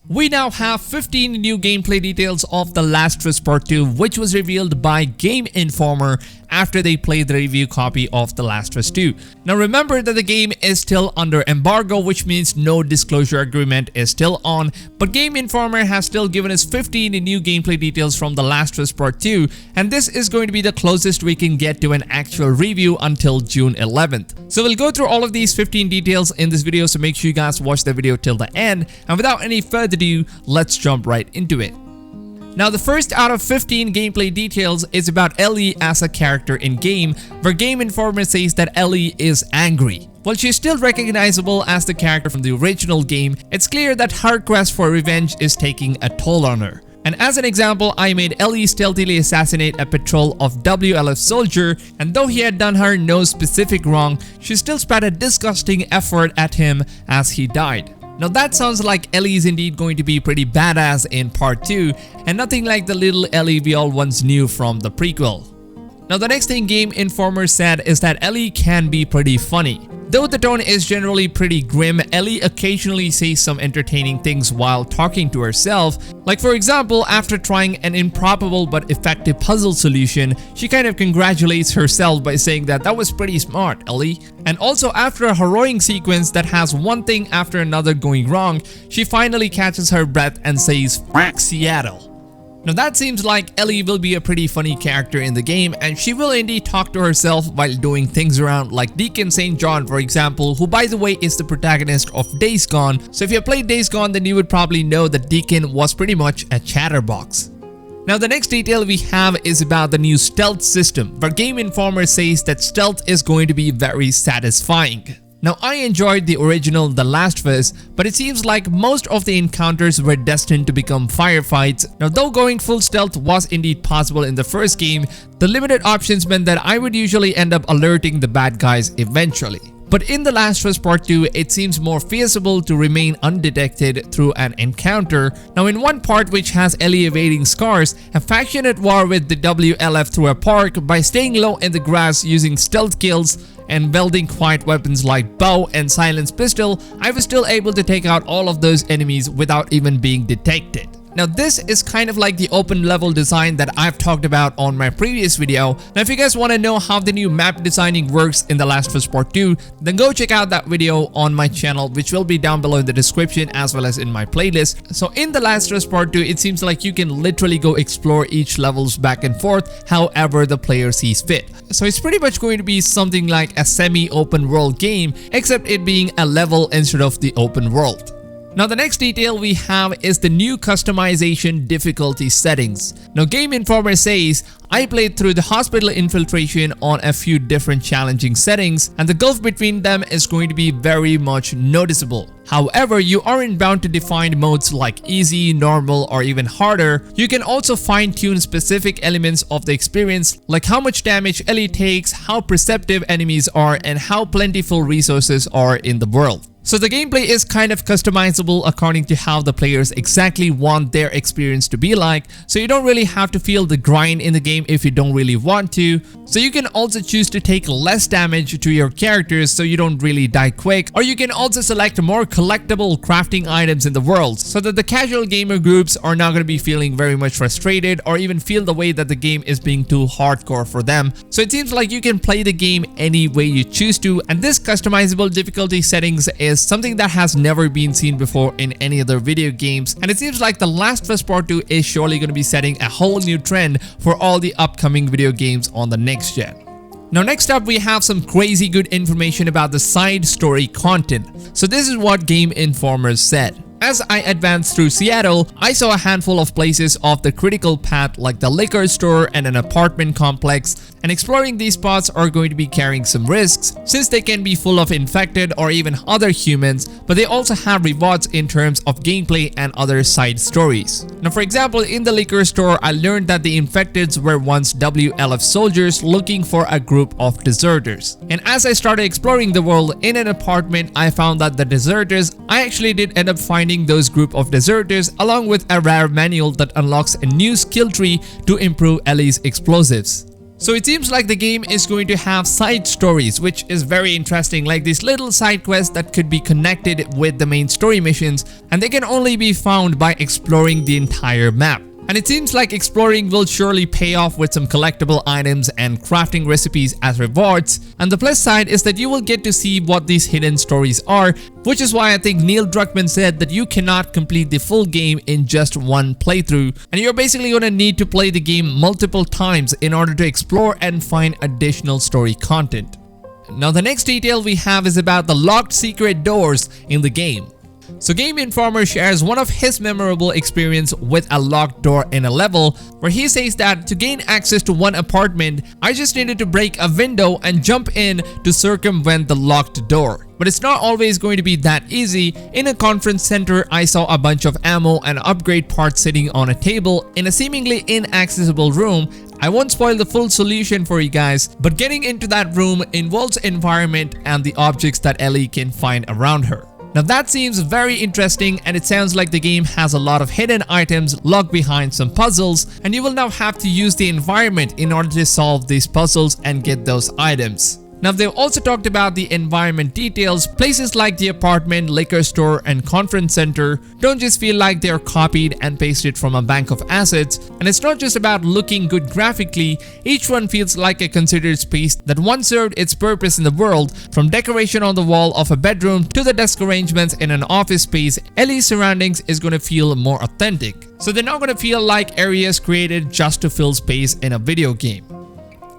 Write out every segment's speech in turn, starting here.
We now have 15 new gameplay details of The Last of Us Part 2, which was revealed by Gameinformer after they played the review copy of The Last of Us 2. Now remember that the game is still under embargo, which means no disclosure agreement is still on, but Gameinformer has still given us 15 new gameplay details from The Last of Us Part 2, and this is going to be the closest we can get to an actual review until June 11th. So we'll go through all of these 15 details in this video, so make sure you guys watch the video till the end, and without any further ado, let's jump right into it. Now the first out of 15 gameplay details is about Ellie as a character in game, where Gameinformer says that Ellie is angry. While she's still recognizable as the character from the original game, it's clear that her quest for revenge is taking a toll on her. And as an example, I made Ellie stealthily assassinate a patrol of WLF soldier, and though he had done her no specific wrong, she still spat a disgusting effort at him as he died. Now that sounds like Ellie is indeed going to be pretty badass in part 2, and nothing like the little Ellie we all once knew from the prequel. Now the next thing Gameinformer said is that Ellie can be pretty funny. Though the tone is generally pretty grim, Ellie occasionally says some entertaining things while talking to herself. Like for example, after trying an improbable but effective puzzle solution, she kind of congratulates herself by saying that was pretty smart, Ellie. And also after a harrowing sequence that has one thing after another going wrong, she finally catches her breath and says, "F*** Seattle." Now that seems like Ellie will be a pretty funny character in the game, and she will indeed talk to herself while doing things around, like Deacon St. John for example, who by the way is the protagonist of Days Gone. So if you played Days Gone, then you would probably know that Deacon was pretty much a chatterbox. Now the next detail we have is about the new stealth system, where Gameinformer says that stealth is going to be very satisfying. Now I enjoyed the original The Last of Us, but it seems like most of the encounters were destined to become firefights. Now though going full stealth was indeed possible in the first game, the limited options meant that I would usually end up alerting the bad guys eventually. But in The Last of Us Part 2, it seems more feasible to remain undetected through an encounter. Now in one part which has Ellie evading scars, a faction at war with the WLF through a park, by staying low in the grass using stealth kills and wielding quiet weapons like bow and silenced pistol, I was still able to take out all of those enemies without even being detected. Now this is kind of like the open level design that I've talked about on my previous video. Now if you guys want to know how the new map designing works in The Last of Us Part 2, then go check out that video on my channel, which will be down below in the description as well as in my playlist. So in The Last of Us Part 2, it seems like you can literally go explore each levels back and forth however the player sees fit. So it's pretty much going to be something like a semi-open world game, except it being a level instead of the open world. Now the next detail we have is the new customization difficulty settings. Now Gameinformer says, I played through the hospital infiltration on a few different challenging settings, and the gulf between them is going to be very much noticeable. However, you aren't bound to define modes like easy, normal, or even harder. You can also fine-tune specific elements of the experience, like how much damage Ellie takes, how perceptive enemies are, and how plentiful resources are in the world. So the gameplay is kind of customizable according to how the players exactly want their experience to be like, so you don't really have to feel the grind in the game if you don't really want to. So you can also choose to take less damage to your characters so you don't really die quick, or you can also select more collectible crafting items in the world so that the casual gamer groups are not going to be feeling very much frustrated or even feel the way that the game is being too hardcore for them. So it seems like you can play the game any way you choose to, and this customizable difficulty settings is something that has never been seen before in any other video games, and it seems like The Last of Us Part 2 is surely going to be setting a whole new trend for all the upcoming video games on the next gen. Now next up we have some crazy good information about the side story content. So this is what Gameinformer said. As I advanced through Seattle, I saw a handful of places off the critical path like the liquor store and an apartment complex, and exploring these spots are going to be carrying some risks since they can be full of infected or even other humans, but they also have rewards in terms of gameplay and other side stories. Now for example, in the liquor store, I learned that the infecteds were once WLF soldiers looking for a group of deserters. And as I started exploring the world in an apartment, I found that the deserters, I actually did end up finding those group of deserters along with a rare manual that unlocks a new skill tree to improve Ellie's explosives. So it seems like the game is going to have side stories, which is very interesting, like these little side quests that could be connected with the main story missions, and they can only be found by exploring the entire map. And it seems like exploring will surely pay off with some collectible items and crafting recipes as rewards. And the plus side is that you will get to see what these hidden stories are, which is why I think Neil Druckmann said that you cannot complete the full game in just one playthrough, and you're basically going to need to play the game multiple times in order to explore and find additional story content. Now the next detail we have is about the locked secret doors in the game. So Gameinformer shares one of his memorable experience with a locked door in a level, where he says that to gain access to one apartment, I just needed to break a window and jump in to circumvent the locked door. But it's not always going to be that easy. In a conference center, I saw a bunch of ammo and upgrade parts sitting on a table in a seemingly inaccessible room. I won't spoil the full solution for you guys, but getting into that room involves environment and the objects that Ellie can find around her. Now that seems very interesting, and it sounds like the game has a lot of hidden items locked behind some puzzles, and you will now have to use the environment in order to solve these puzzles and get those items. Now they've also talked about the environment details. Places like the apartment, liquor store, and conference center don't just feel like they're copied and pasted from a bank of assets, and it's not just about looking good graphically. Each one feels like a considered space that once served its purpose in the world. From decoration on the wall of a bedroom to the desk arrangements in an office space, Ellie's surroundings is going to feel more authentic. So they're not going to feel like areas created just to fill space in a video game.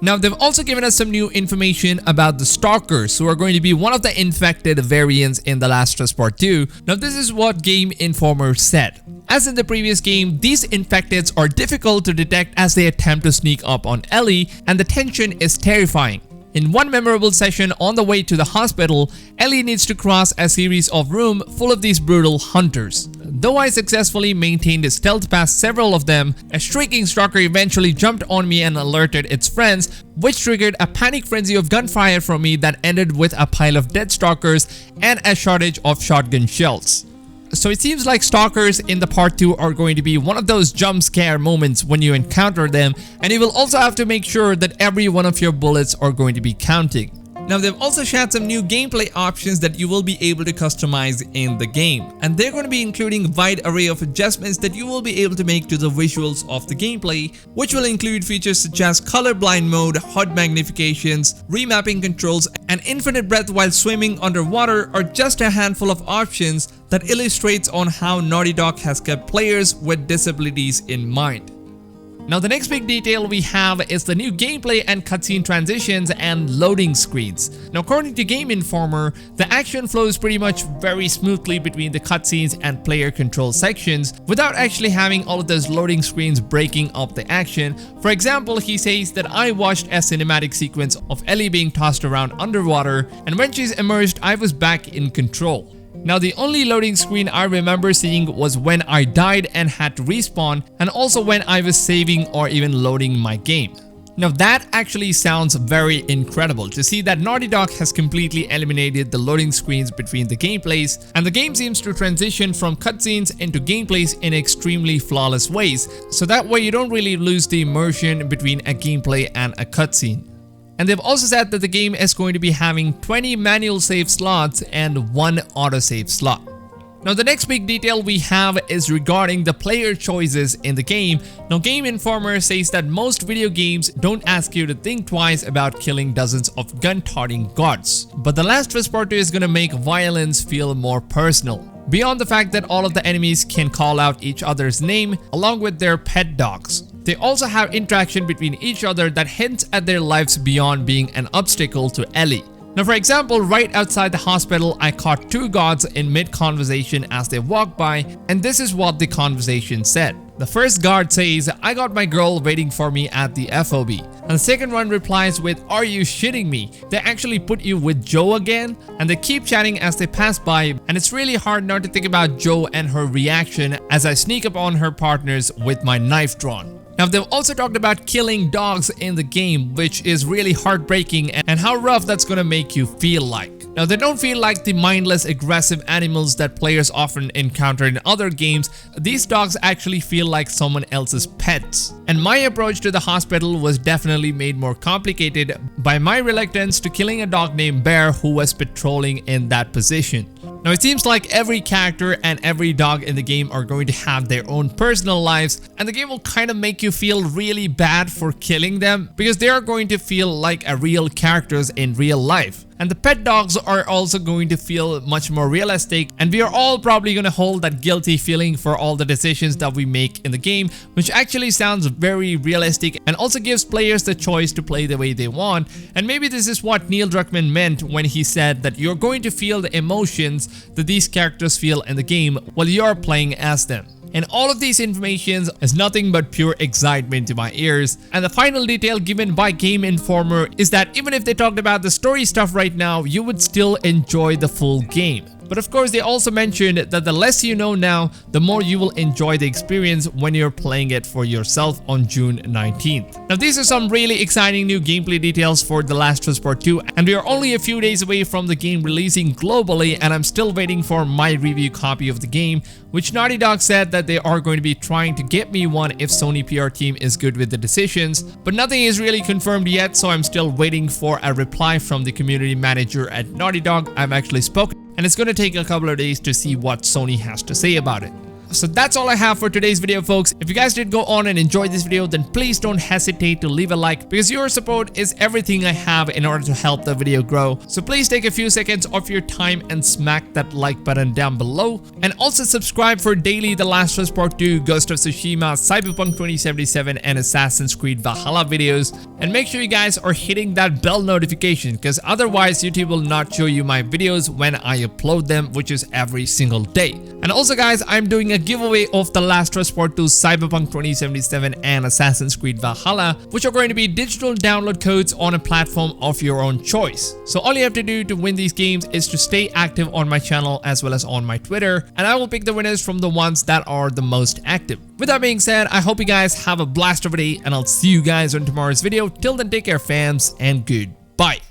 Now they've also given us some new information about the Stalkers, who are going to be one of the infected variants in The Last of Us Part 2. Now this is what Gameinformer said. As in the previous game, these infecteds are difficult to detect as they attempt to sneak up on Ellie, and the tension is terrifying. In one memorable session on the way to the hospital, Ellie needs to cross a series of rooms full of these brutal hunters. Though I successfully maintained a stealth past several of them, a shrieking stalker eventually jumped on me and alerted its friends, which triggered a panic frenzy of gunfire from me that ended with a pile of dead stalkers and a shortage of shotgun shells. So it seems like stalkers in the part 2 are going to be one of those jump scare moments when you encounter them, and you will also have to make sure that every one of your bullets are going to be counting. Now they've also shared some new gameplay options that you will be able to customize in the game, and they're going to be including a wide array of adjustments that you will be able to make to the visuals of the gameplay, which will include features such as colorblind mode, HUD magnifications, remapping controls, and infinite breath while swimming underwater, or just a handful of options that illustrates on how Naughty Dog has kept players with disabilities in mind. Now the next big detail we have is the new gameplay and cutscene transitions and loading screens. Now according to Gameinformer, the action flows pretty much very smoothly between the cutscenes and player control sections without actually having all of those loading screens breaking up the action. For example, he says that I watched a cinematic sequence of Ellie being tossed around underwater, and when she's immersed, I was back in control. Now the only loading screen I remember seeing was when I died and had to respawn, and also when I was saving or even loading my game. Now that actually sounds very incredible to see that Naughty Dog has completely eliminated the loading screens between the gameplays, and the game seems to transition from cutscenes into gameplays in extremely flawless ways, so that way you don't really lose the immersion between a gameplay and a cutscene. And they've also said that the game is going to be having 20 manual save slots and 1 autosave slot. Now the next big detail we have is regarding the player choices in the game. Now Gameinformer says that most video games don't ask you to think twice about killing dozens of gun-toting guards, but The Last of Us Part 2 is going to make violence feel more personal. Beyond the fact that all of the enemies can call out each other's name along with their pet dogs, they also have interaction between each other that hints at their lives beyond being an obstacle to Ellie. Now for example, right outside the hospital, I caught 2 guards in mid-conversation as they walked by, and this is what the conversation said. The first guard says, "I got my girl waiting for me at the FOB." And the second one replies with, "Are you shitting me? They actually put you with Joe again?" And they keep chatting as they pass by, and it's really hard not to think about Joe and her reaction as I sneak up on her partners with my knife drawn. Now, they've also talked about killing dogs in the game, which is really heartbreaking, and how rough that's gonna make you feel like. Now, they don't feel like the mindless, aggressive animals that players often encounter in other games. These dogs actually feel like someone else's pets. And my approach to the hospital was definitely made more complicated by my reluctance to killing a dog named Bear who was patrolling in that position. Now, it seems like every character and every dog in the game are going to have their own personal lives, and the game will kind of make you feel really bad for killing them because they are going to feel like a real characters in real life. And the pet dogs are also going to feel much more realistic, and we are all probably going to hold that guilty feeling for all the decisions that we make in the game, which actually sounds very realistic and also gives players the choice to play the way they want. And maybe this is what Neil Druckmann meant when he said that you're going to feel the emotions that these characters feel in the game while you're playing as them. And all of these informations is nothing but pure excitement to my ears. And the final detail given by Gameinformer is that even if they talked about the story stuff right now, you would still enjoy the full game. But of course, they also mentioned that the less you know now, the more you will enjoy the experience when you're playing it for yourself on June 19th. Now, these are some really exciting new gameplay details for The Last of Us Part 2, and we are only a few days away from the game releasing globally, and I'm still waiting for my review copy of the game, which Naughty Dog said that they are going to be trying to get me one if Sony PR team is good with the decisions. But nothing is really confirmed yet, so I'm still waiting for a reply from the community manager at Naughty Dog. I've actually spoken, and it's going to take a couple of days to see what Sony has to say about it. So that's all I have for today's video, folks. If you guys did go on and enjoy this video, then please don't hesitate to leave a like, because your support is everything I have in order to help the video grow. So please take a few seconds of your time and smack that like button down below. And also subscribe for daily The Last of Us Part 2, Ghost of Tsushima, Cyberpunk 2077, and Assassin's Creed Valhalla videos. And make sure you guys are hitting that bell notification, because otherwise YouTube will not show you my videos when I upload them, which is every single day. And also, guys, I'm doing a giveaway of The Last of Us Part 2, Cyberpunk 2077, and Assassin's Creed Valhalla, which are going to be digital download codes on a platform of your own choice. So all you have to do to win these games is to stay active on my channel as well as on my Twitter, and I will pick the winners from the ones that are the most active. With that being said, I hope you guys have a blast of a day, and I'll see you guys on tomorrow's video. Till then, take care, fams, and goodbye.